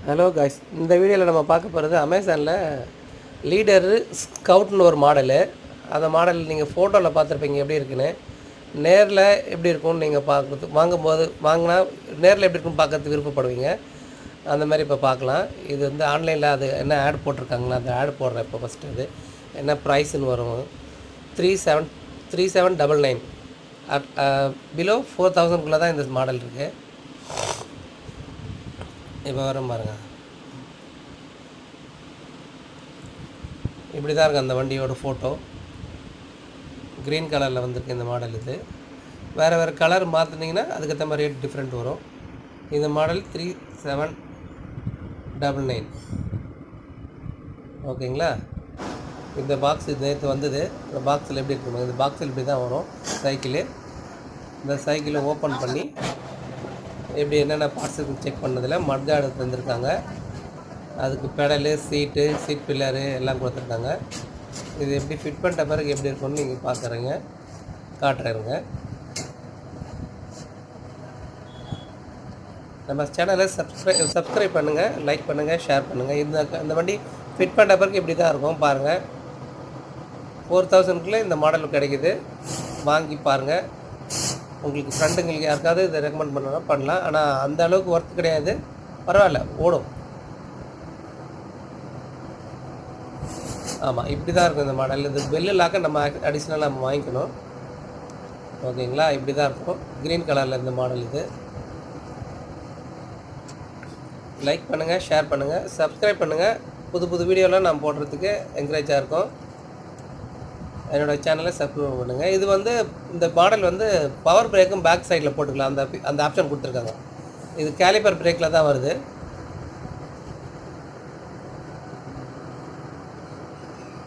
Hello guys, இந்த வீடியோவில் நம்ம பார்க்க போகிறது அமேசானில் லீடரு ஸ்கவுட்னு ஒரு மாடலு. அந்த மாடல் நீங்கள் ஃபோட்டோவில் பார்த்துருப்பீங்க எப்படி இருக்குன்னு. நேரில் எப்படி இருக்கும்னு நீங்கள் வாங்கினா நேரில் எப்படி இருக்குன்னு பார்க்கறதுக்கு விருப்பப்படுவீங்க. அந்த மாதிரி இப்போ பார்க்கலாம். இது வந்து ஆன்லைனில் அது என்ன ஆட் போட்டிருக்காங்களா, அந்த ஆட் போடுறேன் இப்போ. ஃபஸ்ட்டு அது என்ன ப்ரைஸ்ன்னு வரும், 3799 அட் பிலோ 4000 தான் இந்த மாடல் இருக்குது. இப்போ வரும் பாருங்கள், இப்படி தான் இருக்குது அந்த வண்டியோட ஃபோட்டோ. க்ரீன் கலரில் வந்திருக்கு இந்த மாடல். இது வேறு கலர் மாற்றினீங்கன்னா அதுக்கேற்ற மாதிரி ரேட் டிஃப்ரெண்ட் வரும். இந்த மாடல் 3799. ஓகேங்களா? இந்த பாக்ஸ் இது நேற்று வந்தது. இந்த பாக்ஸில் எப்படி இருக்கணும், இந்த பாக்ஸில் இப்படி தான் வரும் சைக்கிளு. இந்த சைக்கிளை ஓப்பன் பண்ணி எப்படி என்னென்ன பார்ட்ஸ் செக் பண்ணதில் மட்கார்டு தந்துருக்காங்க. அதுக்கு பெடலு, சீட் பில்லரு எல்லாம் கொடுத்துருக்காங்க. இது எப்படி ஃபிட் பண்ணிட்ட பிறகு எப்படி இருக்கும்னு நீங்கள் காட்டுறேங்க. நம்ம சேனலை சப்ஸ்கிரைப் பண்ணுங்கள், லைக் பண்ணுங்கள், ஷேர் பண்ணுங்கள். இந்த வண்டி ஃபிட் பண்ணிட்ட பிறகு இப்படி தான் இருக்கும் பாருங்கள். 4000 இந்த மாடல் கிடைக்கிது. வாங்கி பாருங்கள். உங்களுக்கு ஃப்ரெண்டுங்களுக்கு யாருக்காவது இதை ரெக்கமெண்ட் பண்ணலாம். ஆனால் அந்த அளவுக்கு ஒர்த்து கிடையாது, பரவாயில்ல, ஓடும். ஆமாம், இப்படி தான் இருக்கும் இந்த மாடல். இது பெல்லு லாக்கை நம்ம அடிஷ்னலாக நம்ம வாங்கிக்கணும். ஓகேங்களா? இப்படி தான் இருக்கும் க்ரீன் கலரில் இந்த மாடல். இது லைக் பண்ணுங்கள், ஷேர் பண்ணுங்கள், சப்ஸ்கிரைப் பண்ணுங்கள். புது வீடியோலாம் நான் போடுறதுக்கு என்கரேஜாக இருக்கும். என்னோடய சேனலை சப்ஸ்கிரைப் பண்ணுங்கள். இது வந்து இந்த மாடல் வந்து பவர் பிரேக்கும் பேக் சைடில் போட்டுக்கலாம். அந்த ஆப்ஷன் கொடுத்துருக்காங்க. இது கேலிப்பர் பிரேக்கில் தான் வருது.